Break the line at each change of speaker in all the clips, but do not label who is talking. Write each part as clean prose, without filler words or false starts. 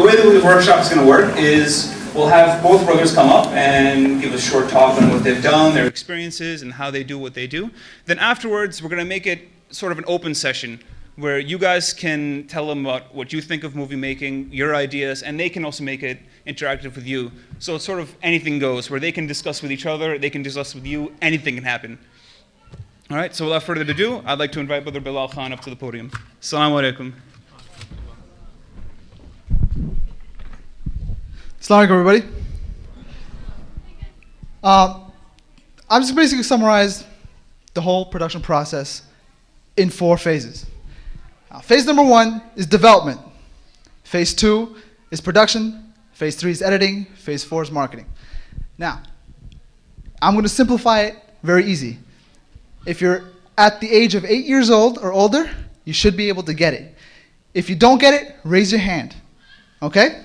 the way the workshop is going to work is we'll have both brothers come up and give a short talk on what they've done, their experiences, and how they do what they do. Then afterwards, we're going to make it sort of an open session where you guys can tell them about what you think of movie making, your ideas, and they can also make it interactive with you. So it's sort of anything goes, where they can discuss with each other, they can discuss with you, anything can happen. All right, so without further ado, I'd like to invite Brother Belal Khan up to the podium. Assalamu alaikum.
Assalamu alaikum, everybody. I'm just basically summarize the whole production process in 4 phases. Phase number 1 is development. Phase 2 is production. Phase 3 is editing. Phase 4 is marketing. Now, I'm going to simplify it very easy. If you're at the age of 8 years old or older, you should be able to get it. If you don't get it, raise your hand. Okay?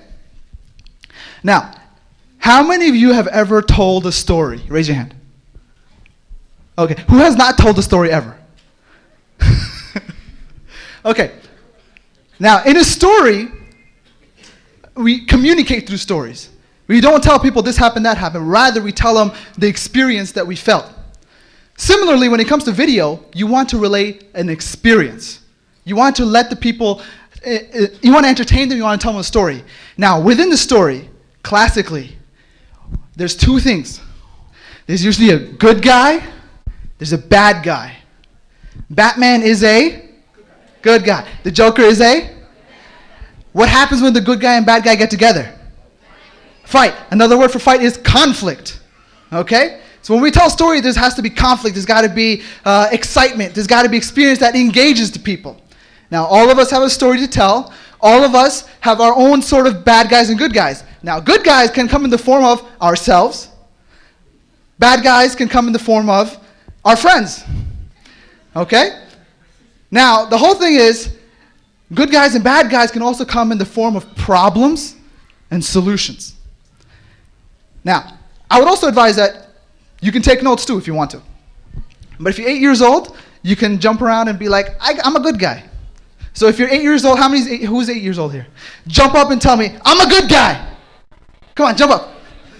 Now, how many of you have ever told a story? Raise your hand. Okay. Who has not told a story ever? Okay. Now, in a story, we communicate through stories. We don't tell people this happened, that happened. Rather, we tell them the experience that we felt. Similarly, when it comes to video, you want to relay an experience. You want to let the people, you want to entertain them, you want to tell them a story. Now, within the story, classically, there's 2 things. There's usually a good guy, there's a bad guy. Batman is a good guy. The Joker is a? What happens when the good guy and bad guy get together? Fight. Another word for fight is conflict. Okay? So when we tell a story, there has to be conflict, there's got to be excitement, there's got to be experience that engages the people. Now, all of us have a story to tell. All of us have our own sort of bad guys and good guys. Now, good guys can come in the form of ourselves. Bad guys can come in the form of our friends. Okay? Now, the whole thing is, good guys and bad guys can also come in the form of problems and solutions. Now, I would also advise that you can take notes too if you want to. But if you're 8 years old, you can jump around and be like, I'm a good guy. So if you're 8 years old, who's 8 years old here? Jump up and tell me, I'm a good guy. Come on, jump up.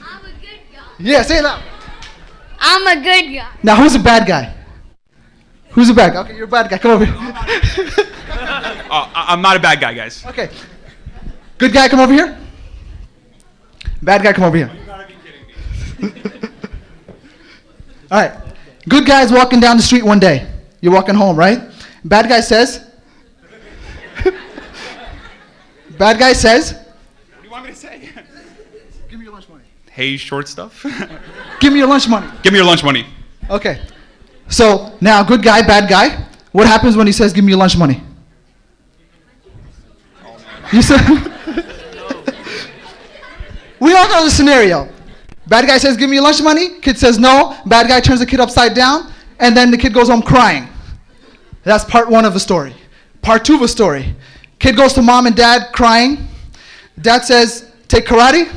I'm a good guy.
Yeah, say it loud.
I'm a good guy.
Now, who's a bad guy? Who's a bad guy? Okay, you're a bad guy. Come over here.
I'm not a bad guy, guys.
Okay. Good guy, come over here. Bad guy, come over here.
You gotta be kidding me.
All right. Good guy's walking down the street one day. You're walking home, right? Bad guy says, Bad guy says,
What do you want me to say?
give me your lunch money.
Hey, short stuff.
Give me your lunch money.
Give me your lunch money.
Okay. So now, good guy, bad guy. What happens when he says, give me your lunch money? You said, we all know the scenario. Bad guy says, give me your lunch money. Kid says no. Bad guy turns the kid upside down. And then the kid goes home crying. That's part 1 of the story. Part 2 of the story. Kid goes to mom and dad crying. Dad says, take karate.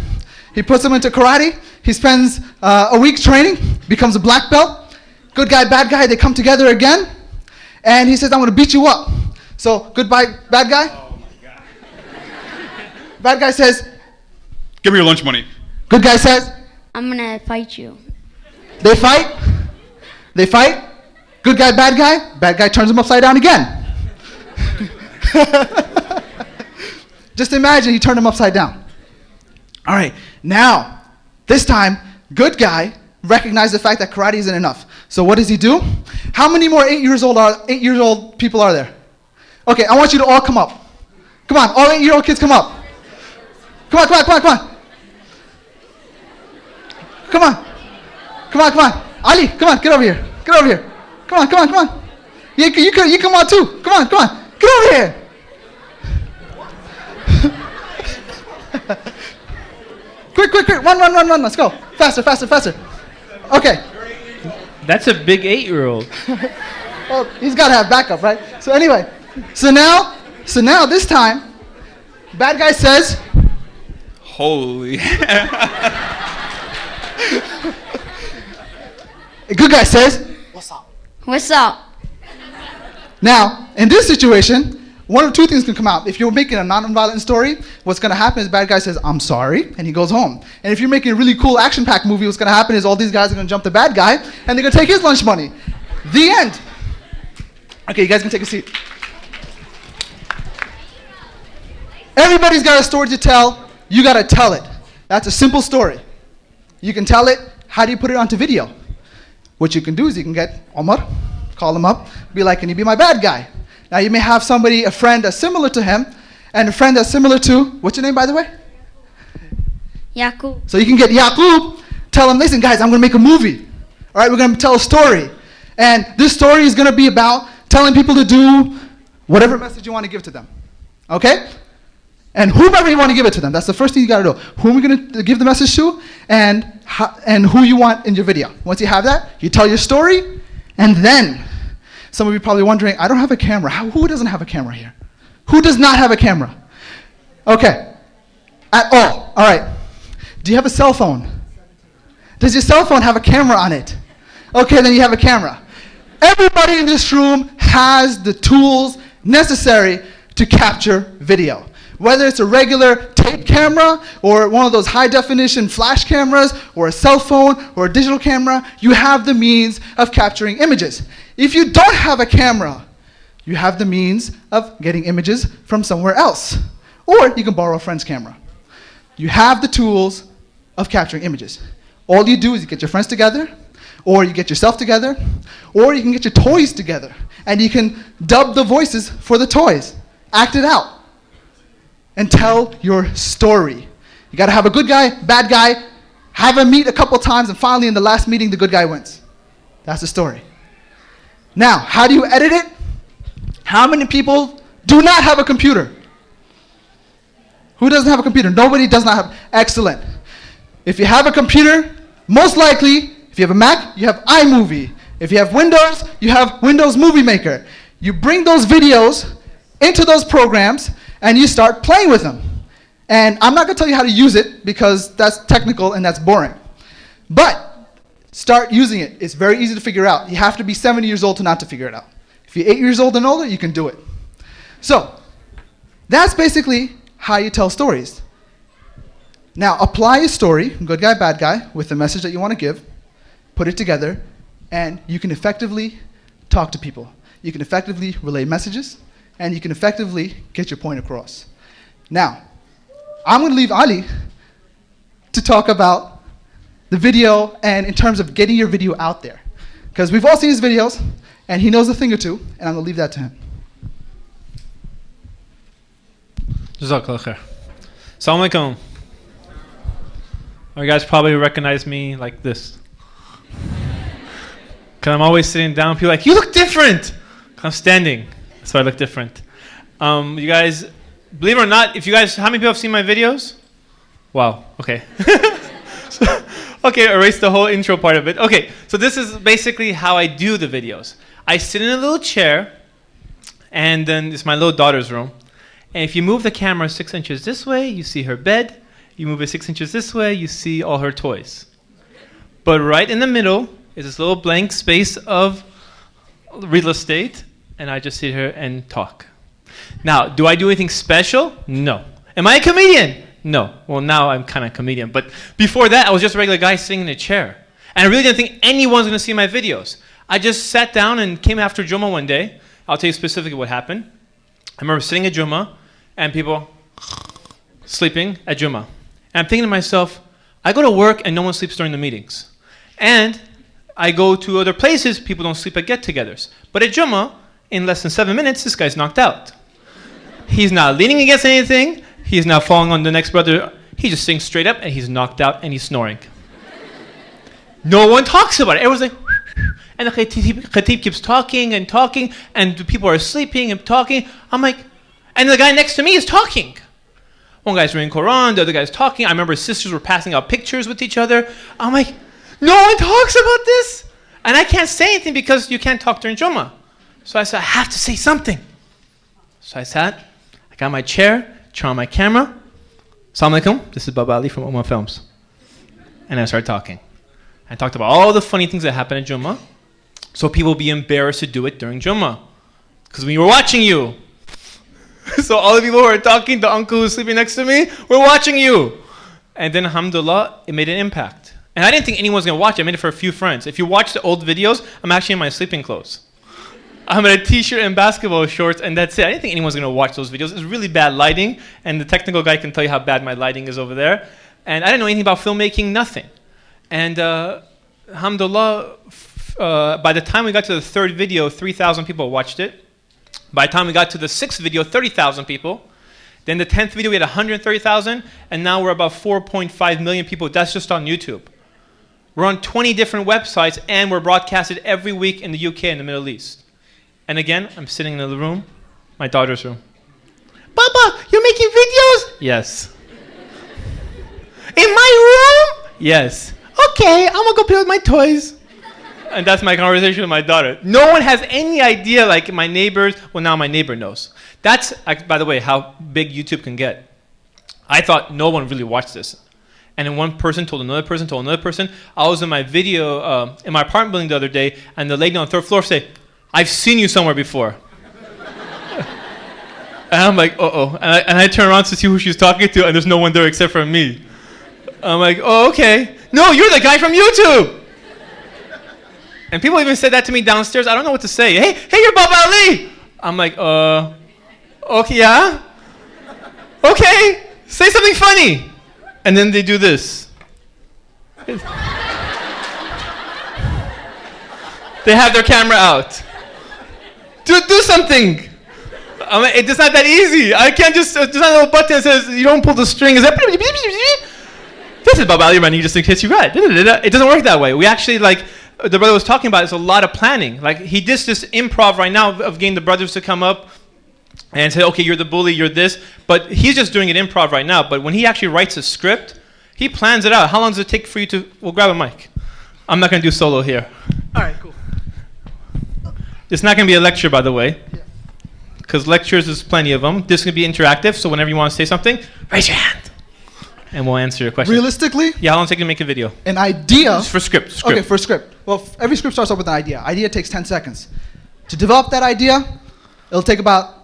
He puts him into karate. He spends a week training, becomes a black belt. Good guy, bad guy, they come together again. And he says, I'm going to beat you up. So, goodbye, bad guy.
Oh my God.
Bad guy says,
Give me your lunch money.
good guy says,
I'm gonna fight you.
they fight. They fight. Good guy, bad guy. Bad guy turns him upside down again. Just imagine he turned him upside down. All right, now, this time, good guy recognized the fact that karate isn't enough. So what does he do? How many more 8 years old people are there? Okay, I want you to all come up. Come on, all 8-year-old kids come up. Come on, come on, come on, come on. Come on. Come on, come on. Ali, come on, get over here. Get over here. Come on, come on, come on. You come on too. Come on, come on. Get over here. Quick, quick, quick. Run, run, run, run. Let's go. Faster, faster, faster. Okay.
That's a big 8-year-old.
Well, he's got to have backup, right? So anyway, so now this time, bad guy says,
Holy.
good guy says,
What's up?
now, in this situation, one of two things can come out. If you're making a non-violent story, what's going to happen is the bad guy says, I'm sorry, and he goes home. And if you're making a really cool action-packed movie, what's going to happen is all these guys are going to jump the bad guy, and they're going to take his lunch money. The end. Okay, you guys can take a seat. Everybody's got a story to tell. You got to tell it. That's a simple story. You can tell it. How do you put it onto video? What you can do is you can get Omar, call him up, be like, can you be my bad guy? Now you may have somebody, a friend that's similar to him, and a friend that's similar to, what's your name by the way?
Yaqub.
So you can get Yaqub, tell him, listen guys, I'm going to make a movie. All right, we're going to tell a story. And this story is going to be about telling people to do whatever message you want to give to them. Okay? And whomever you want to give it to them. That's the first thing you got to know. Who are we going to give the message to, and who you want in your video. Once you have that, you tell your story, and then some of you are probably wondering, I don't have a camera. Who doesn't have a camera here? Who does not have a camera? Okay. At all. All right. Do you have a cell phone? Does your cell phone have a camera on it? Okay, then you have a camera. Everybody in this room has the tools necessary to capture video. Whether it's a regular tape camera or one of those high-definition flash cameras or a cell phone or a digital camera, you have the means of capturing images. If you don't have a camera, you have the means of getting images from somewhere else. Or you can borrow a friend's camera. You have the tools of capturing images. All you do is you get your friends together, or you get yourself together, or you can get your toys together, and you can dub the voices for the toys. Act it out. And tell your story. You got to have a good guy, bad guy, have him meet a couple times, and finally in the last meeting, the good guy wins. That's the story. Now, how do you edit it? How many people do not have a computer? Who doesn't have a computer? Nobody does not have. Excellent. If you have a computer, most likely, if you have a Mac, you have iMovie. If you have Windows, you have Windows Movie Maker. You bring those videos into those programs, and you start playing with them. And I'm not going to tell you how to use it because that's technical and that's boring. But start using it. It's very easy to figure out. You have to be 70 years old to not to figure it out. If you're 8 years old and older, you can do it. So that's basically how you tell stories. Now apply a story, good guy, bad guy, with the message that you want to give, put it together, and you can effectively talk to people. You can effectively relay messages, and you can effectively get your point across. Now, I'm going to leave Ali to talk about the video and in terms of getting your video out there. Because we've all seen his videos, and he knows a thing or two, and I'm going to leave that to him.
Jazakallah khair. Assalamu alaikum. You guys probably recognize me like this. Because I'm always sitting down, people are like, you look different! 'Cause I'm standing, so I look different. You guys, believe it or not, how many people have seen my videos? Wow, okay. Okay, erase the whole intro part of it. Okay, so this is basically how I do the videos. I sit in a little chair, and then it's my little daughter's room. And if you move the camera 6 inches this way, you see her bed. You move it 6 inches this way, you see all her toys. But right in the middle is this little blank space of real estate, and I just sit here and talk. Now, do I do anything special? No. Am I a comedian? No. Well, now I'm kind of a comedian. But before that, I was just a regular guy sitting in a chair. And I really didn't think anyone's going to see my videos. I just sat down and came after Jummah one day. I'll tell you specifically what happened. I remember sitting at Jummah, and people sleeping at Jummah. And I'm thinking to myself, I go to work and no one sleeps during the meetings. And I go to other places, people don't sleep at get-togethers. But at Jummah, in less than 7 minutes, this guy's knocked out. He's not leaning against anything. He's not falling on the next brother. He's just sitting straight up and he's knocked out and he's snoring. No one talks about it. Everyone's like, and the khatib keeps talking, and the people are sleeping and talking. I'm like, and the guy next to me is talking. One guy's reading Quran, the other guy's talking. I remember sisters were passing out pictures with each other. I'm like, no one talks about this. And I can't say anything because you can't talk during Jummah. So I said, I have to say something. So I sat, I got my chair, turned on my camera. Assalamu alaikum, this is Baba Ali from Ummah Films. And I started talking. I talked about all the funny things that happen at Jummah, so people be embarrassed to do it during Jummah. Because we were watching you. So all the people who are talking, the uncle who's sleeping next to me, we're watching you. And then, alhamdulillah, it made an impact. And I didn't think anyone was going to watch it. I made it for a few friends. If you watch the old videos, I'm actually in my sleeping clothes. I'm in a t-shirt and basketball shorts, and that's it. I didn't think anyone was going to watch those videos. It's really bad lighting, and the technical guy can tell you how bad my lighting is over there. And I didn't know anything about filmmaking, nothing. And alhamdulillah, by the time we got to the third video, 3,000 people watched it. By the time we got to the sixth video, 30,000 people. Then the 10th video, we had 130,000, and now we're about 4.5 million people. That's just on YouTube. We're on 20 different websites, and we're broadcasted every week in the UK and the Middle East. And again, I'm sitting in the room, my daughter's room. Papa, you're making videos? Yes. In my room? Yes. Okay, I'm gonna go play with my toys. And that's my conversation with my daughter. No one has any idea, like my neighbors. Well, now my neighbor knows. That's, by the way, how big YouTube can get. I thought no one really watched this. And then one person told another person, told another person. I was in my video, in my apartment building the other day, and the lady on the third floor said, I've seen you somewhere before. And I'm like, uh-oh. And I turn around to see who she's talking to, and there's no one there except for me. I'm like, oh, okay. No, you're the guy from YouTube. And people even said that to me downstairs. I don't know what to say. Hey, you're Bob Ali. I'm like, okay, yeah? Okay, say something funny. And then they do this. They have their camera out. Do something. I'm like, it's not that easy. I can't just, there's not a little button that says, you don't pull the string. Is that, this is Bob Ali, man, you just hits you right. It doesn't work that way. We actually, like, the brother was talking about, is a lot of planning. Like, he did this improv right now of getting the brothers to come up and say, okay, you're the bully, you're this. But he's just doing it improv right now. But when he actually writes a script, he plans it out. How long does it take for you to, well, grab a mic. I'm not going to do solo here.
All right, cool.
It's not going to be a lecture, by the way. Because lectures, there's plenty of them. This is going to be interactive, so whenever you want to say something, raise your hand. And we'll answer your question.
Realistically?
Yeah, how long does it take to make a video?
An idea.
Just for script.
Okay, for script. Well, every script starts off with an idea. Idea takes 10 seconds. To develop that idea, it'll take about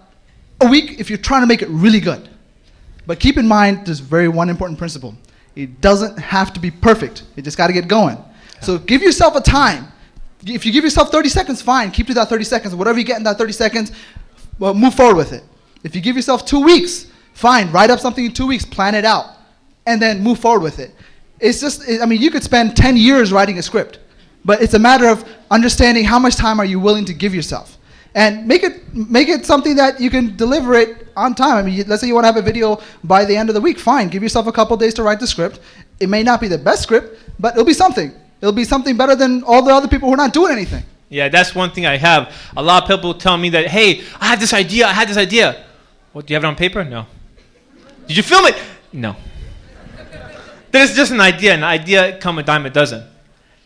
a week if you're trying to make it really good. But keep in mind, there's one important principle. It doesn't have to be perfect. You just got to get going. So give yourself a time. If you give yourself 30 seconds, fine. Keep to that 30 seconds. Whatever you get in that 30 seconds, well, move forward with it. If you give yourself 2 weeks, fine. Write up something in 2 weeks. Plan it out. And then move forward with it. It's just, I mean, you could spend 10 years writing a script, but it's a matter of understanding how much time are you willing to give yourself. And make it something that you can deliver it on time. I mean, let's say you want to have a video by the end of the week, fine. Give yourself a couple days to write the script. It may not be the best script, but it'll be something. It'll be something better than all the other people who are not doing anything.
Yeah, that's one thing I have. A lot of people tell me that, hey, I had this idea. What, do you have it on paper? No. Did you film it? No. Then it's just an idea. An idea come a dime a dozen.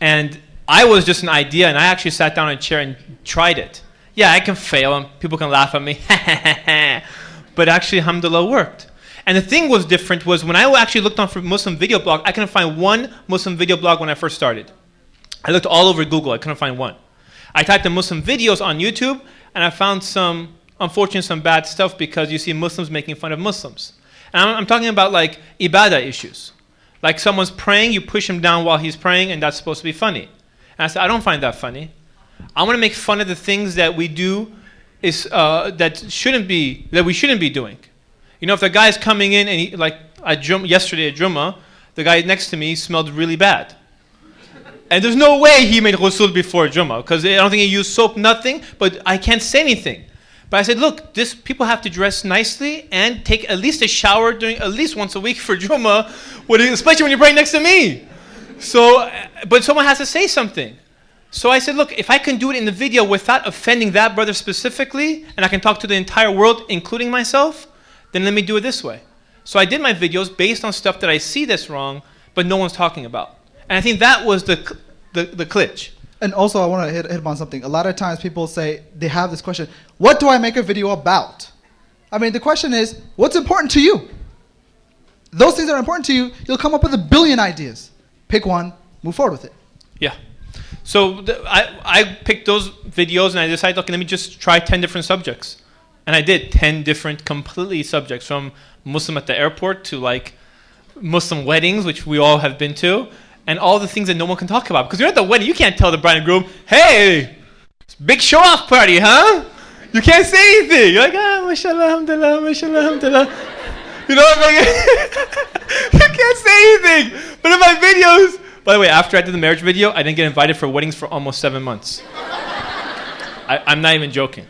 And I was just an idea, and I actually sat down in a chair and tried it. Yeah, I can fail, and people can laugh at me. But actually, alhamdulillah, worked. And the thing was different was when I actually looked on for Muslim video blog, I couldn't find one Muslim video blog when I first started. I looked all over Google. I couldn't find one. I typed in Muslim videos on YouTube, and I found some bad stuff because you see Muslims making fun of Muslims. And I'm talking about like ibadah issues. Like someone's praying, you push him down while he's praying, and that's supposed to be funny. And I said, I don't find that funny. I want to make fun of the things that we do that we shouldn't be doing. You know, if the guy's coming in and he, like yesterday at Jummah, the guy next to me smelled really bad. And there's no way he made ghusl before Jummah, because I don't think he used soap, nothing, but I can't say anything. But I said, look, people have to dress nicely and take at least a shower at least once a week for Jummah, especially when you're praying next to me. So, but someone has to say something. So I said, look, if I can do it in the video without offending that brother specifically, and I can talk to the entire world, including myself, then let me do it this way. So I did my videos based on stuff that I see that's wrong, but no one's talking about. And I think that was the glitch. And
also, I want to hit upon something. A lot of times people say, they have this question, what do I make a video about? I mean, the question is, what's important to you? Those things that are important to you, you'll come up with a billion ideas. Pick one, move forward with it.
Yeah. So I picked those videos and I decided, okay, let me just try 10 different subjects. And I did 10 different completely subjects, from Muslim at the airport to like Muslim weddings, which we all have been to, and all the things that no one can talk about. Because you're at the wedding, you can't tell the bride and groom, hey, it's a big show-off party, huh? You can't say anything. You're like, mashallah, alhamdulillah, mashallah, alhamdulillah. You know, like, you can't say anything. But in my videos, by the way, after I did the marriage video, I didn't get invited for weddings for almost 7 months. I'm not even joking.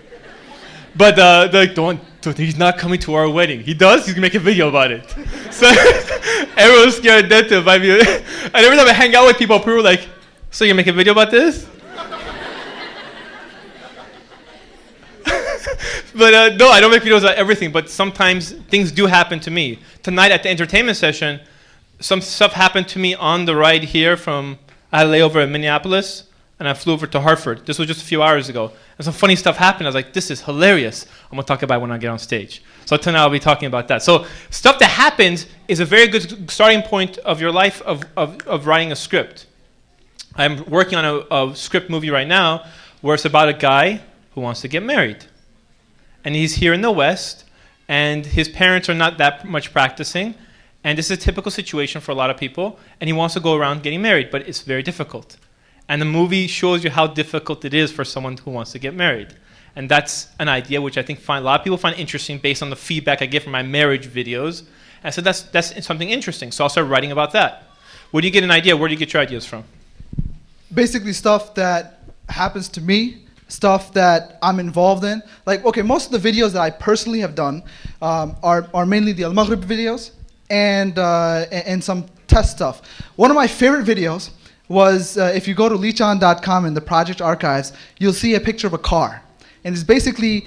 But like, don't think he's not coming to our wedding. He does. He's gonna make a video about it. So everyone's scared dead to invite me. And every time I hang out with people, people are like, "So you gonna make a video about this?" But no, I don't make videos about everything. But sometimes things do happen to me. Tonight at the entertainment session, some stuff happened to me on the ride here from. I had a layover in Minneapolis, and I flew over to Hartford. This was just a few hours ago. And some funny stuff happened. I was like, this is hilarious. I'm going to talk about it when I get on stage. So tonight I'll be talking about that. So stuff that happens is a very good starting point of your life of writing a script. I'm working on a script movie right now where it's about a guy who wants to get married. And he's here in the West, and his parents are not that much practicing. And this is a typical situation for a lot of people. And he wants to go around getting married, but it's very difficult. And the movie shows you how difficult it is for someone who wants to get married. And that's an idea which I think a lot of people find interesting based on the feedback I get from my marriage videos. And so that's something interesting. So I'll start writing about that. Where do you get an idea? Where do you get your ideas from?
Basically stuff that happens to me, stuff that I'm involved in. Like, okay, most of the videos that I personally have done are mainly the Al-Maghrib videos and some test stuff. One of my favorite videos was, if you go to lichan.com in the project archives, you'll see a picture of a car. And it's basically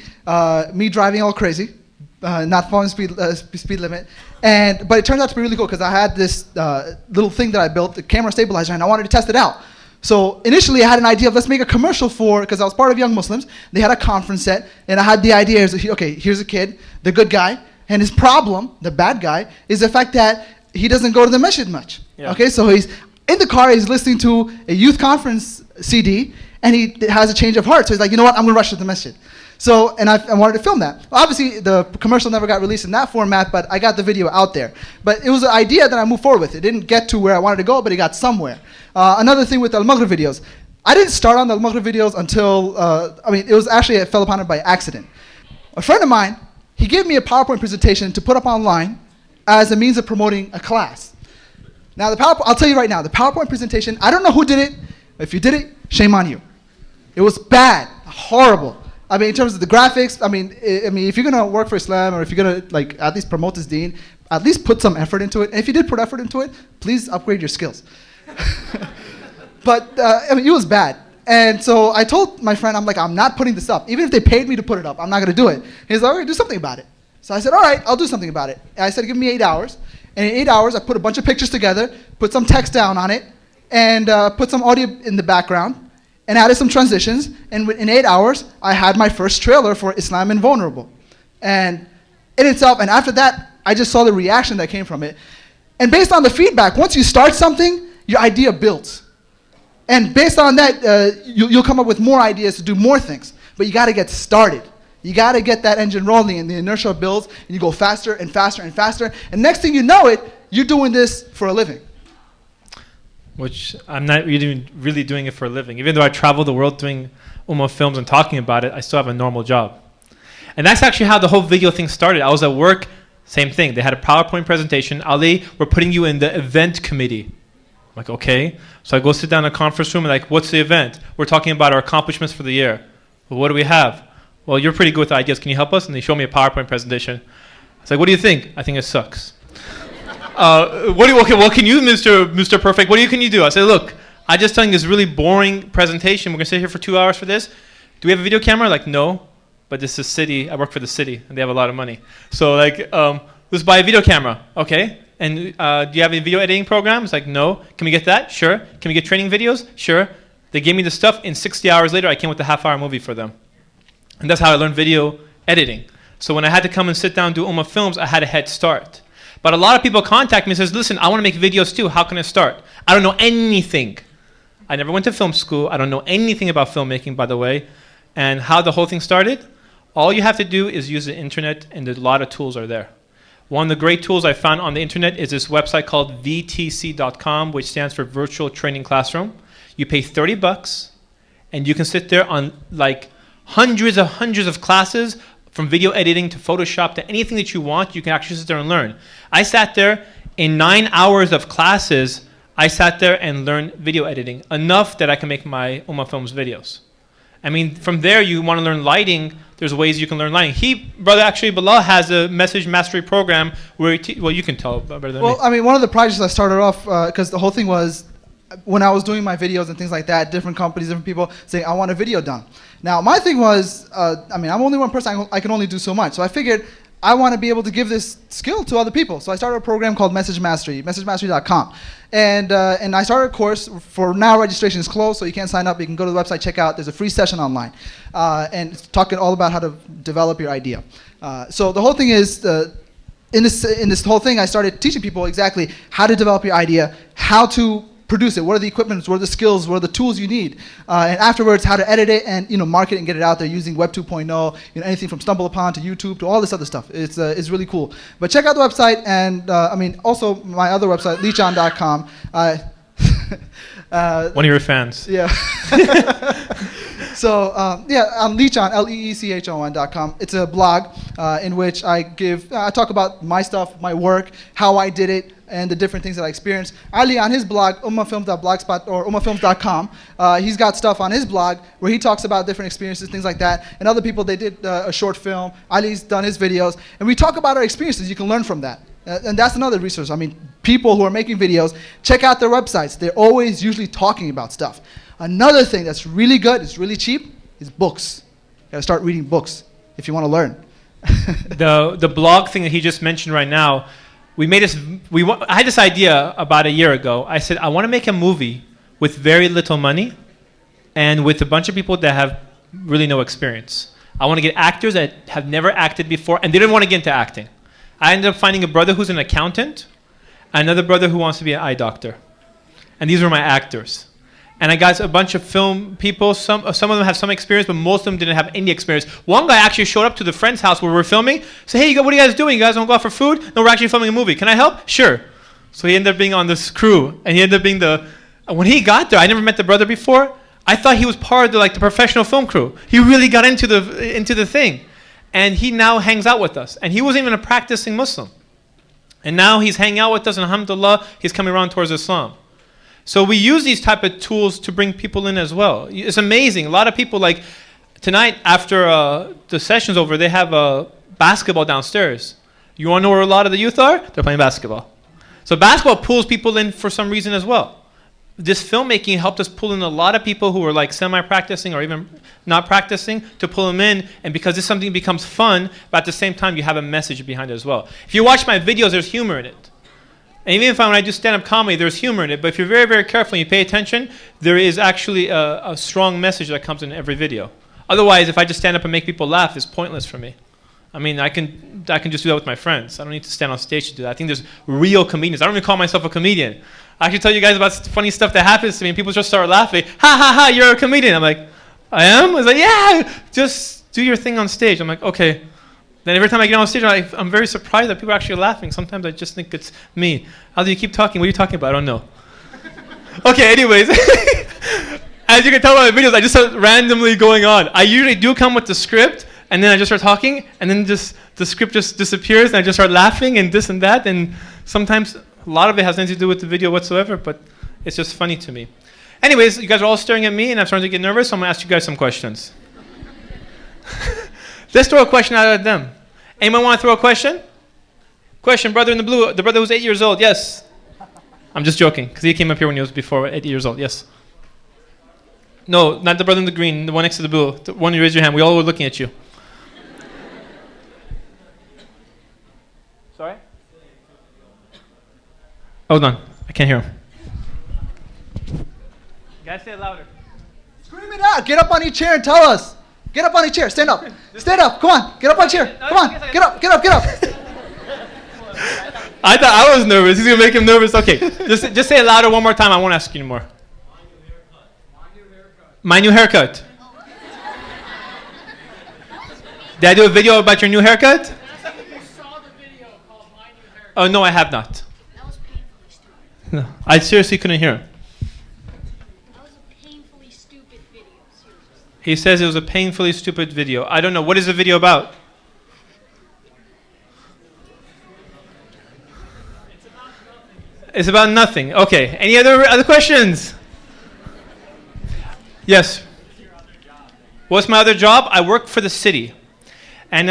me driving all crazy, not following speed limit. But it turned out to be really cool because I had this little thing that I built, the camera stabilizer, and I wanted to test it out. So initially I had an idea of let's make a commercial because I was part of Young Muslims. They had a conference set, and I had the idea, okay, here's a kid, the good guy, and his problem, the bad guy, is the fact that he doesn't go to the masjid much. Yeah. Okay, so he's in the car, he's listening to a youth conference CD, and he has a change of heart. So he's like, you know what, I'm going to rush to the masjid. So, and I wanted to film that. Obviously, the commercial never got released in that format, but I got the video out there. But it was an idea that I moved forward with. It didn't get to where I wanted to go, but it got somewhere. Another thing with Al-Maghrib videos. I didn't start on the Al-Maghrib videos until, it fell upon it by accident. A friend of mine, he gave me a PowerPoint presentation to put up online as a means of promoting a class. Now, I'll tell you right now, the PowerPoint presentation, I don't know who did it. If you did it, shame on you. It was bad, horrible. I mean, in terms of the graphics, if you're going to work for Islam, or if you're going to at least promote this deen, at least put some effort into it. And if you did put effort into it, please upgrade your skills. But, it was bad. And so I told my friend, I'm not putting this up. Even if they paid me to put it up, I'm not going to do it. He's like, all right, do something about it. So I said, all right, I'll do something about it. And I said, give me 8 hours. And in 8 hours, I put a bunch of pictures together, put some text down on it, and put some audio in the background, and added some transitions. And in 8 hours, I had my first trailer for Islam Invulnerable. And in itself, and after that, I just saw the reaction that came from it. And based on the feedback, once you start something, your idea builds. And based on that, you'll come up with more ideas to do more things. But you got to get started. You got to get that engine rolling, and the inertia builds, and you go faster and faster and faster. And next thing you know it, you're doing this for a living.
Which I'm not really doing it for a living. Even though I travel the world doing Ummah films and talking about it, I still have a normal job. And that's actually how the whole video thing started. I was at work, same thing. They had a PowerPoint presentation. Ali, we're putting you in the event committee. I'm like, okay. So I go sit down in a conference room and what's the event? We're talking about our accomplishments for the year. Well, what do we have? Well, you're pretty good with ideas. Can you help us? And they show me a PowerPoint presentation. I was like, what do you think? I think it sucks. What can you, Mr. Perfect, can you do? I said, look, I just telling this really boring presentation. We're going to sit here for 2 hours for this. Do we have a video camera? Like, no, but this is city. I work for the city, and they have a lot of money. So, let's buy a video camera. Okay. And do you have a video editing program? It's like, no. Can we get that? Sure. Can we get training videos? Sure. They gave me the stuff. In 60 hours later, I came with a half-hour movie for them. And that's how I learned video editing. So when I had to come and sit down and do Ummah films, I had a head start. But a lot of people contact me and says, listen, I want to make videos too. How can I start? I don't know anything. I never went to film school. I don't know anything about filmmaking, by the way. And how the whole thing started? All you have to do is use the internet, and a lot of tools are there. One of the great tools I found on the internet is this website called VTC.com, which stands for Virtual Training Classroom. You pay $30, and you can sit there on like hundreds of classes, from video editing to Photoshop to anything that you want. You can actually sit there and learn. I sat there in 9 hours of classes. I sat there and learned video editing, enough that I can make my Ummah Films videos. I mean, from there, you want to learn lighting. There's ways you can learn lighting. Belal has a message mastery program where well, you can tell better than me.
Well, I mean, one of the projects I started off, because the whole thing was, when I was doing my videos and things like that, different companies, different people saying, I want a video done. Now, my thing was, I mean, I'm only one person. I can only do so much. So I figured I want to be able to give this skill to other people. So I started a program called Message Mastery, messagemastery.com. And I started a course. For now, registration is closed, so you can't sign up. You can go to the website, check out. There's a free session online. And it's talking all about how to develop your idea. So the whole thing is, in this whole thing, I started teaching people exactly how to develop your idea, how to produce it, what are the equipment, what are the skills, what are the tools you need, and afterwards how to edit it and market it and get it out there using Web 2.0, anything from StumbleUpon to YouTube to all this other stuff. It's really cool. But check out the website, and I mean also my other website, leechon.com.
One of your fans.
Yeah. So on Leechon, LEECHON.com. It's a blog in which I talk about my stuff, my work, how I did it, and the different things that I experienced. Ali, on his blog, ummahfilms.blogspot or ummahfilms.com, he's got stuff on his blog where he talks about different experiences, things like that. And other people, they did a short film. Ali's done his videos. And we talk about our experiences. You can learn from that. And that's another resource. I mean, people who are making videos, check out their websites. They're always usually talking about stuff. Another thing that's really good, it's really cheap, is books. You gotta start reading books if you want to learn.
The blog thing that he just mentioned right now, I had this idea about a year ago. I said, I want to make a movie with very little money and with a bunch of people that have really no experience. I want to get actors that have never acted before, and they didn't want to get into acting. I ended up finding a brother who's an accountant, another brother who wants to be an eye doctor. And these were my actors. And I got a bunch of film people. Some of them have some experience, but most of them didn't have any experience. One guy actually showed up to the friend's house where we were filming. Said, hey, what are you guys doing? You guys want to go out for food? No, we're actually filming a movie. Can I help? Sure. So he ended up being on this crew. And he ended up being when he got there, I never met the brother before. I thought he was part of the professional film crew. He really got into the thing. And he now hangs out with us. And he wasn't even a practicing Muslim. And now he's hanging out with us, and alhamdulillah, he's coming around towards Islam. So we use these type of tools to bring people in as well. It's amazing. A lot of people, like tonight after the session's over, they have basketball downstairs. You want to know where a lot of the youth are? They're playing basketball. So basketball pulls people in for some reason as well. This filmmaking helped us pull in a lot of people who were like semi-practicing or even not practicing, to pull them in. And because this something becomes fun, but at the same time you have a message behind it as well. If you watch my videos, there's humor in it. And even if when I do stand-up comedy, there's humor in it. But if you're very, very careful and you pay attention, there is actually a strong message that comes in every video. Otherwise, if I just stand up and make people laugh, it's pointless for me. I mean, I can just do that with my friends. I don't need to stand on stage to do that. I think there's real comedians. I don't even call myself a comedian. I actually tell you guys about funny stuff that happens to me, and people just start laughing. Ha, ha, ha, you're a comedian. I'm like, I am? It's like, yeah, just do your thing on stage. I'm like, okay. Then every time I get on stage, I'm very surprised that people are actually laughing. Sometimes I just think it's me. How do you keep talking? What are you talking about? I don't know. Okay, anyways. As you can tell by my videos, I just start randomly going on. I usually do come with the script, and then I just start talking, and then just the script just disappears, and I just start laughing and this and that. And sometimes a lot of it has nothing to do with the video whatsoever, but it's just funny to me. Anyways, you guys are all staring at me, and I'm starting to get nervous, so I'm going to ask you guys some questions. Let's throw a question out at them. Anyone want to throw a question? Question, brother in the blue, the brother who's 8 years old. Yes. I'm just joking, because he came up here when he was before 8 years old. Yes. No, not the brother in the green, the one next to the blue. The one you raised your hand. We all were looking at you. Sorry? Hold on. I can't hear him. Guys, say it louder.
Scream it out. Get up on your chair and tell us. Get up on your chair. Stand up. Stand up. Come on. Get up on your chair. Come on. Get up. Get up. Get up.
I thought I was nervous. He's going to make him nervous. Okay. Just say it louder one more time. I won't ask you anymore. My new haircut. Did I do a video about your new haircut? Oh, no, I have not.
That was painfully stupid.
No, I seriously couldn't hear him.
That was a painfully stupid video. Seriously.
He says it was a painfully stupid video. I don't know. What is the video about? It's about nothing. Okay. Any other questions? Yes. What's my other job? I work for the city. And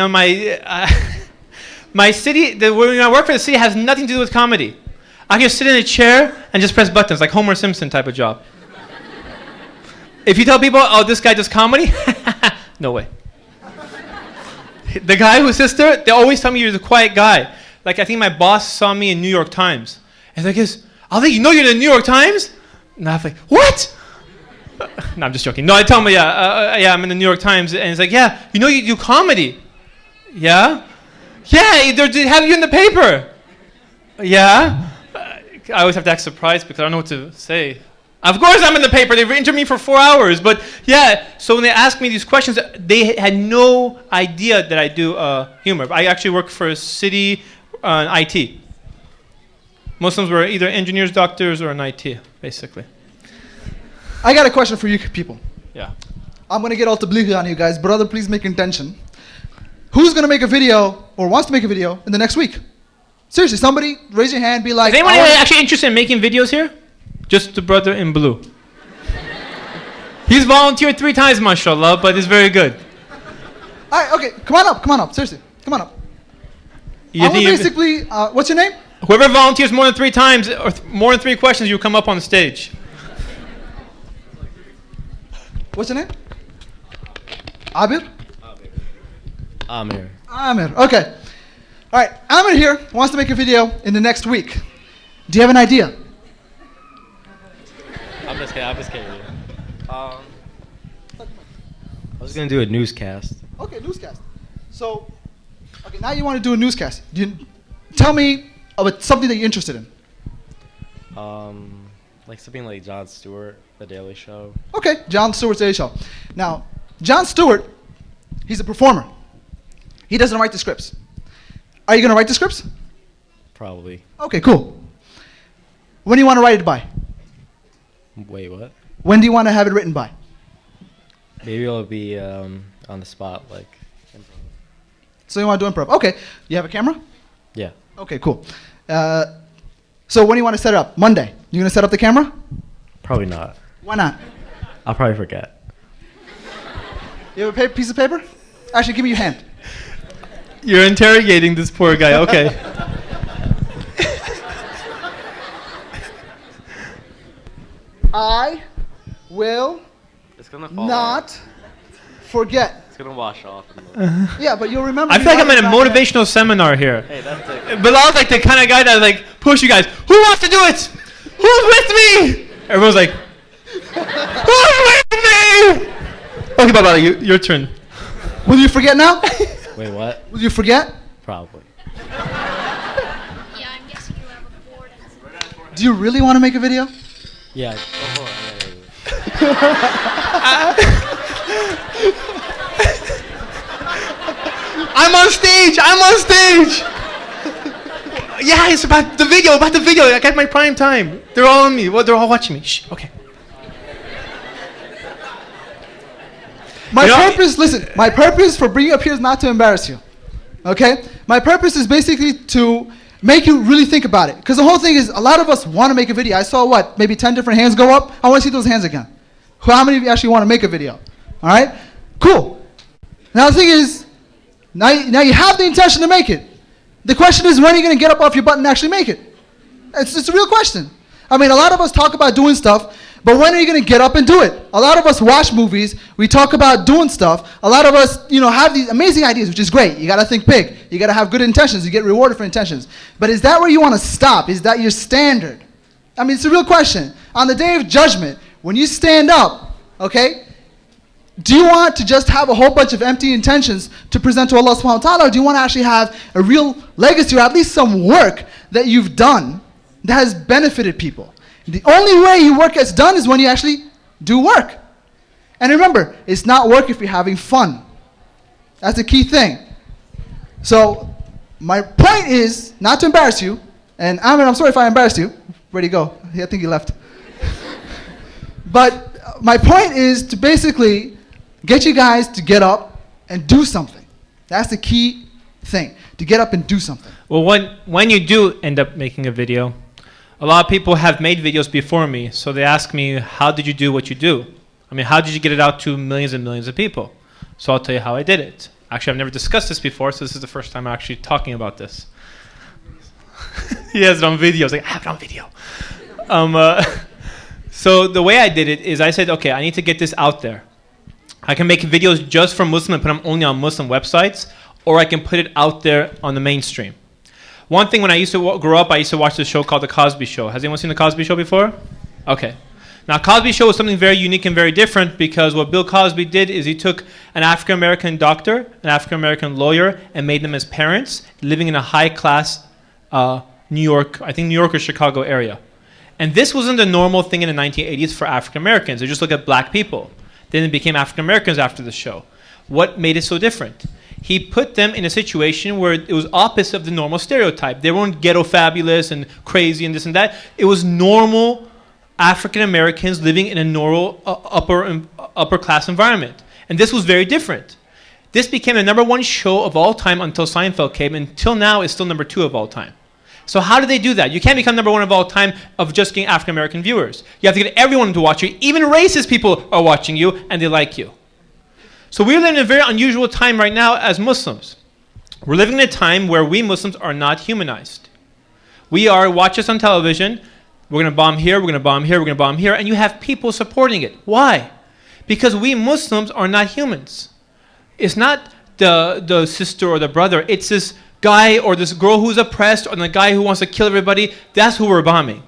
my city, when I work for the city, has nothing to do with comedy. I can sit in a chair and just press buttons, like Homer Simpson type of job. If you tell people, oh, this guy does comedy, no way. The guy who sits there, they always tell me you're the quiet guy. Like, I think my boss saw me in New York Times. And like, I think, you know you're in the New York Times? And I'm like, what? No, I'm just joking. No, I tell him, yeah, I'm in the New York Times. And he's like, yeah, you know you do comedy. Yeah? Yeah, they have you in the paper. Yeah? I always have to act surprised because I don't know what to say. Of course I'm in the paper. They've interviewed me for 4 hours. But yeah, so when they ask me these questions, they had no idea that I do humor. I actually work for a city in IT. Muslims were either engineers, doctors, or in IT, basically.
I got a question for you people.
Yeah.
I'm going to get all tablighi on you guys. Brother, please make intention. Who's going to make a video or wants to make a video in the next week? Seriously, somebody raise your hand, be like...
Is anyone actually interested in making videos here? Just the brother in blue. He's volunteered 3 times, mashallah, but it's very good.
All right, okay, come on up, seriously, come on up. I want basically, what's your name?
Whoever volunteers more than 3 times, or more than 3 questions, you come up on the stage.
What's your name? Abir? Amir, okay. All right, Amir here wants to make a video in the next week. Do you have an idea?
I'm just kidding. I was going to do a newscast.
Okay, newscast. So, okay, now you want to do a newscast. Tell me about something that you're interested in.
Like something like Jon Stewart, The Daily Show.
Okay, Jon Stewart's Daily Show. Now, Jon Stewart, he's a performer. He doesn't write the scripts. Are you going to write the scripts?
Probably.
Okay, cool. When do you want to write it by?
Wait, what?
When do you want to have it written by?
Maybe it'll be on the spot, like.
So you want to do improv. Okay. You have a camera?
Yeah.
Okay, cool. So when do you want to set it up? Monday. You going to set up the camera?
Probably not.
Why not?
I'll probably forget.
You have a piece of paper? Actually, give me your hand.
You're interrogating this poor guy. Okay.
I will
It's gonna fall
not forget.
It's gonna wash off.
Yeah, but you'll remember.
I feel like I'm in a motivational seminar here.
Hey, that's it.
Bilal's like the kind of guy that like push you guys. Who wants to do it? Who's with me? Everyone's like, who's with me? Okay, Bilal, your turn.
Will you forget now?
Wait, what?
Will you forget?
Probably.
Yeah, I'm guessing you have a board.
Do you really want to make a video?
Yeah. Oh,
I'm on stage. Yeah, it's about the video. I got my prime time. They're all on me. Well, they're all watching me. Shh. Okay.
My purpose for bringing you up here is not to embarrass you. Okay? My purpose is basically to make you really think about it. Because the whole thing is, a lot of us want to make a video. I saw maybe 10 different hands go up. I want to see those hands again. How many of you actually want to make a video? All right? Cool. Now the thing is, now you have the intention to make it. The question is, when are you going to get up off your butt and actually make it? It's a real question. I mean, a lot of us talk about doing stuff, but when are you going to get up and do it? A lot of us watch movies. We talk about doing stuff. A lot of us, have these amazing ideas, which is great. You got to think big. You got to have good intentions. You get rewarded for intentions. But is that where you want to stop? Is that your standard? I mean, it's a real question. On the day of judgment, when you stand up, okay, do you want to just have a whole bunch of empty intentions to present to Allah subhanahu wa ta'ala, or do you want to actually have a real legacy, or at least some work that you've done that has benefited people? The only way your work gets done is when you actually do work. And remember, it's not work if you're having fun. That's a key thing. So my point is not to embarrass you, and I'm sorry if I embarrassed you. Where'd he go? I think he left. But my point is to basically get you guys to get up and do something. That's the key thing, to get up and do something.
Well, when you do end up making a video, a lot of people have made videos before me, so they ask me, how did you do what you do? I mean, how did you get it out to millions and millions of people? So I'll tell you how I did it. Actually, I've never discussed this before, so this is the first time I'm actually talking about this. He has it on video. I was like, I have it on video. So the way I did it is I said, okay, I need to get this out there. I can make videos just for Muslim and put them only on Muslim websites, or I can put it out there on the mainstream. One thing, when I used to grow up, I used to watch this show called The Cosby Show. Has anyone seen The Cosby Show before? Okay. Now, Cosby Show was something very unique and very different, because what Bill Cosby did is he took an African-American doctor, an African-American lawyer, and made them as parents, living in a high-class New York, I think New York or Chicago area. And this wasn't a normal thing in the 1980s for African-Americans. They just look at black people. Then they became African-Americans after the show. What made it so different? He put them in a situation where it was opposite of the normal stereotype. They weren't ghetto fabulous and crazy and this and that. It was normal African Americans living in a normal upper class environment. And this was very different. This became the #1 show of all time until Seinfeld came. Until now, it's still #2 of all time. So how do they do that? You can't become #1 of all time of just getting African American viewers. You have to get everyone to watch you. Even racist people are watching you, and they like you. So we're living in a very unusual time right now as Muslims. We're living in a time where we Muslims are not humanized. We are, watch us on television, we're going to bomb here, we're going to bomb here, we're going to bomb here, and you have people supporting it. Why? Because we Muslims are not humans. It's not the sister or the brother, it's this guy or this girl who's oppressed or the guy who wants to kill everybody. That's who we're bombing.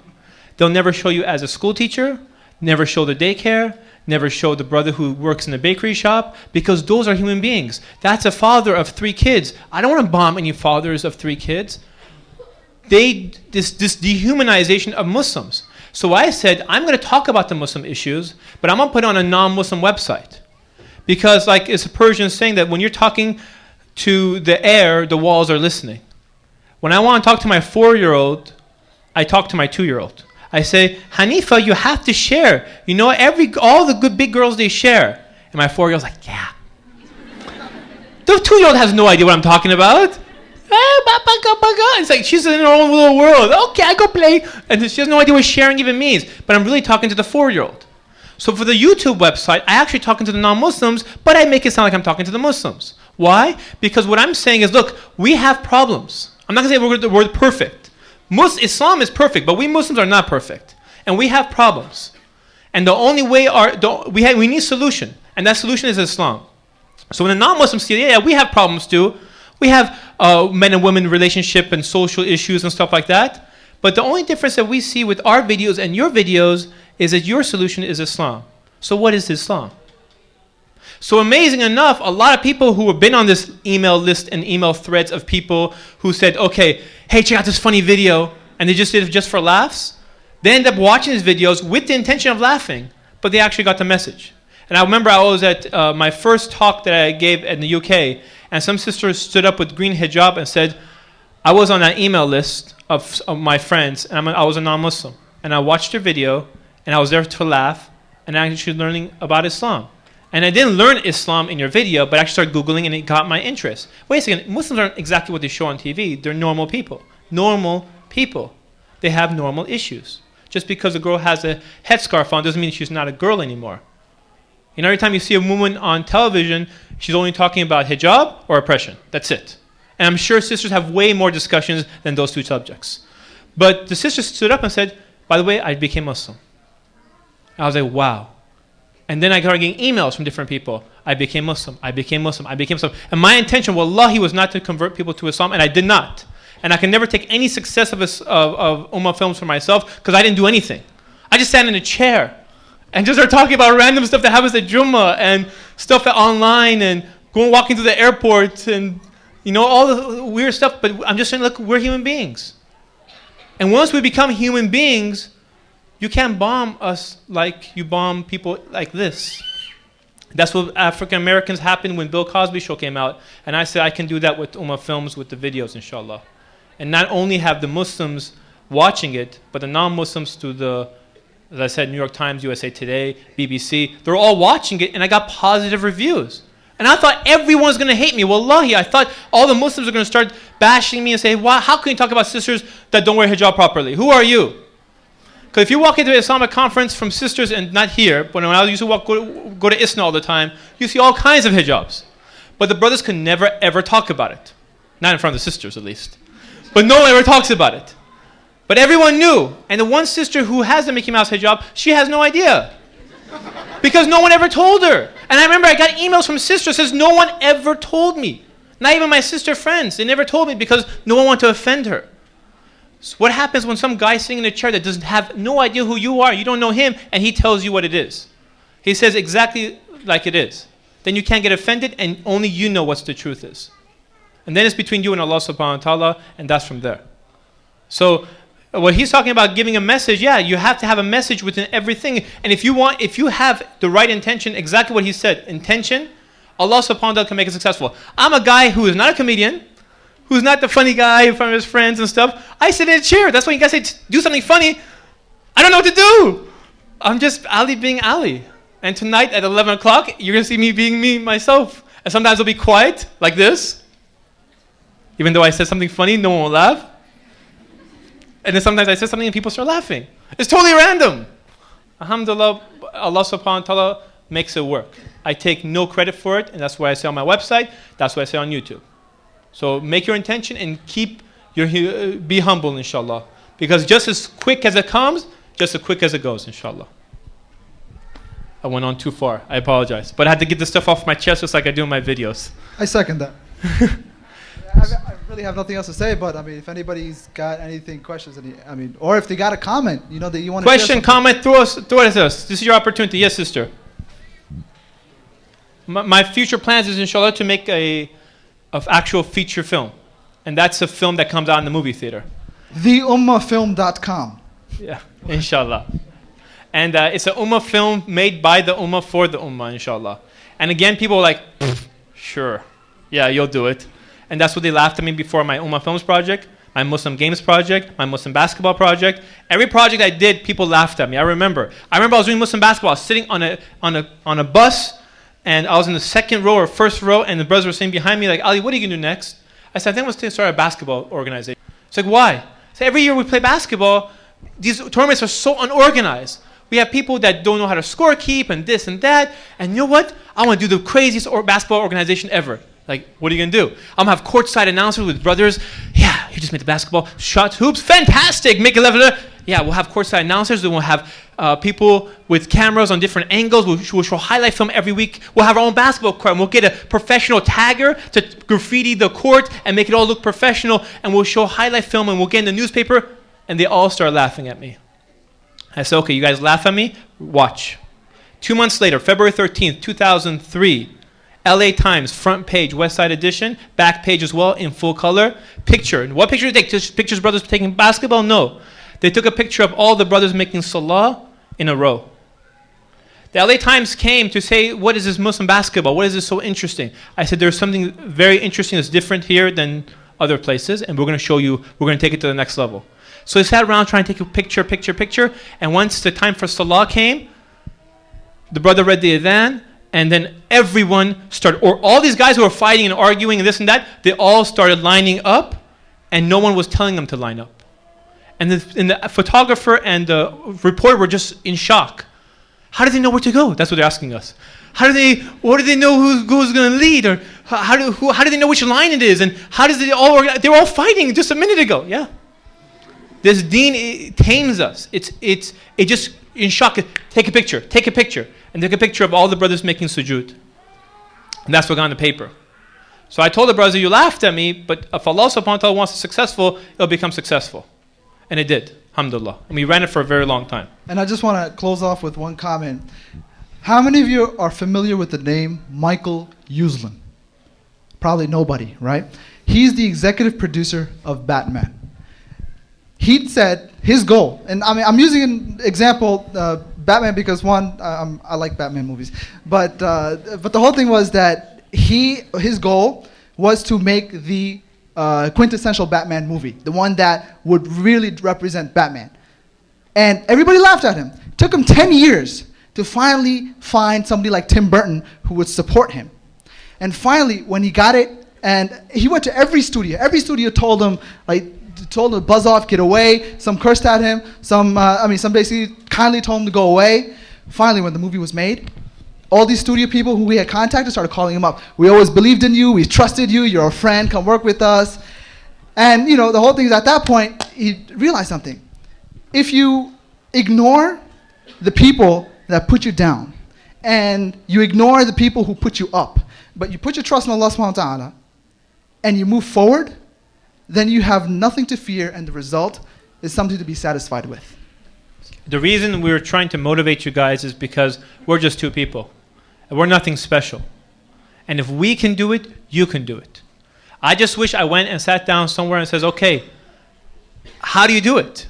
They'll never show you as a school teacher, never show the daycare, never show the brother who works in the bakery shop, because those are human beings. That's a father of 3 kids. I don't want to bomb any fathers of 3 kids. This dehumanization of Muslims. So I said, I'm going to talk about the Muslim issues, but I'm going to put it on a non-Muslim website. Because like it's a Persian saying that when you're talking to the air, the walls are listening. When I want to talk to my 4-year-old, I talk to my 2-year-old. I say, Hanifa, you have to share. You know, all the good big girls, they share. And my 4-year-old's like, yeah. The 2-year-old has no idea what I'm talking about. It's like she's in her own little world. Okay, I go play. And she has no idea what sharing even means. But I'm really talking to the 4-year-old. So for the YouTube website, I actually talking to the non-Muslims, but I make it sound like I'm talking to the Muslims. Why? Because what I'm saying is, look, we have problems. I'm not going to say we're perfect. Islam is perfect, but we Muslims are not perfect. And we have problems. And the only way we need a solution. And that solution is Islam. So when the non-Muslims see, yeah, we have problems too. We have men and women relationship and social issues and stuff like that. But the only difference that we see with our videos and your videos is that your solution is Islam. So what is Islam? So amazing enough, a lot of people who have been on this email list and email threads of people who said, okay, hey, check out this funny video, and they just did it just for laughs, they end up watching these videos with the intention of laughing, but they actually got the message. And I remember I was at my first talk that I gave in the UK, and some sisters stood up with green hijab and said, I was on that email list of my friends, and I was a non-Muslim, and I watched your video, and I was there to laugh, and I actually learning about Islam. And I didn't learn Islam in your video, but I actually started Googling and it got my interest. Wait a second, Muslims aren't exactly what they show on TV. They're normal people. Normal people. They have normal issues. Just because a girl has a headscarf on doesn't mean she's not a girl anymore. You know, every time you see a woman on television, she's only talking about hijab or oppression. That's it. And I'm sure sisters have way more discussions than those 2 subjects. But the sisters stood up and said, by the way, I became Muslim. I was like, wow. And then I started getting emails from different people. I became Muslim. I became Muslim. I became Muslim. And my intention, wallahi, was not to convert people to Islam, and I did not. And I can never take any success of Ummah films for myself because I didn't do anything. I just sat in a chair and just started talking about random stuff that happens at Jummah and stuff online and walking through the airport and, you know, all the weird stuff. But I'm just saying, look, we're human beings. And once we become human beings, you can't bomb us like you bomb people like this. That's what African Americans happened when Bill Cosby show came out. And I said I can do that with Ummah Films, with the videos, inshallah. And not only have the Muslims watching it, but the non-Muslims through the, as I said, New York Times, USA Today, BBC, they're all watching it, and I got positive reviews. And I thought everyone's going to hate me. Wallahi, I thought all the Muslims are going to start bashing me and say, wow, how can you talk about sisters that don't wear hijab properly? Who are you? Because if you walk into an Islamic conference from sisters, and not here, but when I used to go to ISNA all the time, you see all kinds of hijabs. But the brothers could never, ever talk about it. Not in front of the sisters, at least. But no one ever talks about it. But everyone knew. And the one sister who has the Mickey Mouse hijab, she has no idea. Because no one ever told her. And I remember I got emails from sisters that says, no one ever told me. Not even my sister friends. They never told me because no one wanted to offend her. So what happens when some guy sitting in a chair that doesn't have no idea who you are, you don't know him, and he tells you what it is? He says exactly like it is. Then you can't get offended, and only you know what the truth is. And then it's between you and Allah subhanahu wa ta'ala, and that's from there. So what he's talking about giving a message, yeah, you have to have a message within everything. And if you have the right intention, exactly what he said, intention, Allah subhanahu wa ta'ala can make it successful. I'm a guy who is not a comedian, who's not the funny guy in front of his friends and stuff. I sit in a chair. That's why you guys say, do something funny. I don't know what to do. I'm just Ali being Ali. And tonight at 11 o'clock, you're going to see me being me myself. And sometimes I'll be quiet, like this. Even though I said something funny, no one will laugh. And then sometimes I say something and people start laughing. It's totally random. Alhamdulillah, Allah subhanahu wa ta'ala makes it work. I take no credit for it, and that's what I say on my website. That's what I say on YouTube. So make your intention and be humble, inshallah. Because just as quick as it comes, just as quick as it goes, inshallah. I went on too far. I apologize. But I had to get this stuff off my chest just like I do in my videos.
I second that. I really have nothing else to say, but I mean, if anybody's got anything, questions, or if they got a comment, that you want to
question, comment, throw it at us. This is your opportunity. Yes, sister. My future plans is, inshallah, to make of actual feature film. And that's a film that comes out in the movie theater.
TheUmmahFilm.com.
Yeah, inshallah. And it's an Ummah film made by the Ummah for the Ummah, inshallah. And again, people are like, sure, yeah, you'll do it. And that's what they laughed at me before my Ummah Films project, my Muslim Games project, my Muslim Basketball project. Every project I did, people laughed at me. I remember I was doing Muslim Basketball. I was sitting on a bus, and I was in the second row or first row, and the brothers were sitting behind me like, Ali, what are you going to do next? I said, I think I'm going to start a basketball organization. It's like, why? So every year we play basketball, these tournaments are so unorganized. We have people that don't know how to score keep and this and that. And you know what? I want to do the craziest basketball organization ever. Like, what are you going to do? I'm going to have courtside announcers with brothers. Yeah, you just made the basketball. Shots, hoops, fantastic. Make it level. Yeah, we'll have courtside announcers. Then we'll have people with cameras on different angles. We'll show highlight film every week. We'll have our own basketball court. And we'll get a professional tagger to graffiti the court and make it all look professional. And we'll show highlight film and we'll get in the newspaper. And they all start laughing at me. I said, okay, you guys laugh at me? Watch. 2 months later, February 13th, 2003, LA Times, front page, West Side edition, back page as well, in full color. Picture. And what picture did they take? Just pictures of brothers taking basketball? No. They took a picture of all the brothers making salah in a row. The LA Times came to say, what is this Muslim basketball? What is this so interesting? I said, there's something very interesting that's different here than other places, and we're going to show you, we're going to take it to the next level. So they sat around trying to take a picture, and once the time for salah came, the brother read the adhan, and then everyone started, or all these guys who were fighting and arguing and this and that, they all started lining up, and no one was telling them to line up. And the photographer and the reporter were just in shock. How do they know where to go? That's what they're asking us. What do they know who's going to lead? Or how do they know which line it is? And how does they all organize? They were all fighting just a minute ago. Yeah. This deen tames us. It just in shock. Take a picture. And take a picture of all the brothers making sujood. And that's what got on the paper. So I told the brothers, you laughed at me, but if Allah subhanahu wa ta'ala wants it successful, it'll become successful. And it did, alhamdulillah. And we ran it for a very long time.
And I just want to close off with one comment. How many of you are familiar with the name Michael Uslan? Probably nobody, right? He's the executive producer of Batman. He said his goal, and I'm using an example Batman because one, I like Batman movies, but the whole thing was that his goal was to make the quintessential Batman movie, the one that would really represent Batman, and everybody laughed at him. It took him 10 years to finally find somebody like Tim Burton who would support him, and finally when he got it, and he went to every studio. Every studio told him to buzz off, get away. Some cursed at him. Some basically kindly told him to go away. Finally, when the movie was made, all these studio people who we had contacted started calling him up. We always believed in you. We trusted you. You're a friend. Come work with us. And the whole thing is at that point, he realized something. If you ignore the people that put you down, and you ignore the people who put you up, but you put your trust in Allah subhanahu wa ta'ala, and you move forward, then you have nothing to fear, and the result is something to be satisfied with.
The reason we're trying to motivate you guys is because we're just two people. And we're nothing special. And if we can do it, you can do it. I just wish I went and sat down somewhere and says, okay, how do you do it?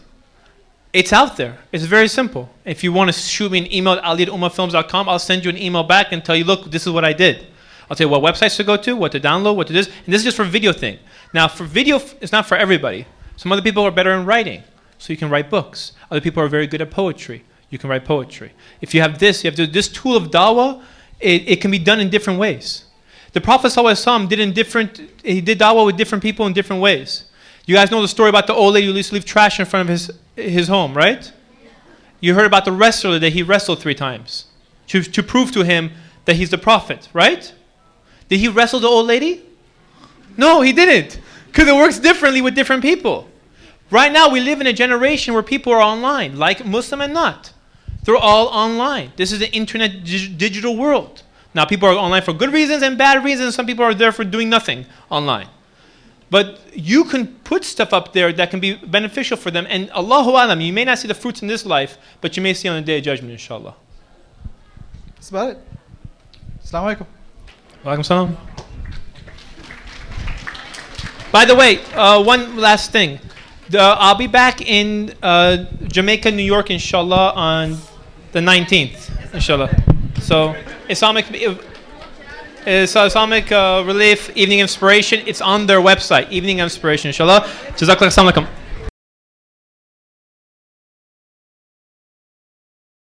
It's out there. It's very simple. If you want to shoot me an email at ali@ummahfilms.com, I'll send you an email back and tell you, look, this is what I did. I'll tell you what websites to go to, what to download, what to do. And this is just for video thing. Now, for video, it's not for everybody. Some other people are better in writing, so you can write books. Other people are very good at poetry. You can write poetry. If you have this, this tool of Dawah, it can be done in different ways. The Prophet ﷺ did Dawah with different people in different ways. You guys know the story about the old lady who used to leave trash in front of his home, right? You heard about the wrestler that he wrestled 3 times to prove to him that he's the Prophet, right? Did he wrestle the old lady? No, he didn't. Because it works differently with different people. Right now, we live in a generation where people are online, like Muslim and not. They're all online. This is the internet digital world. Now, people are online for good reasons and bad reasons. Some people are there for doing nothing online. But you can put stuff up there that can be beneficial for them. And Allahu Alam, you may not see the fruits in this life, but you may see on the Day of Judgment, inshallah.
That's about it. Assalamu alaikum.
Walaikum salam. By the way, one last thing. I'll be back in Jamaica, New York, inshallah, on the 19th, inshallah. So, Islamic Relief, Evening Inspiration, it's on their website, Evening Inspiration, inshallah. Jazakallah, assalamu alaikum.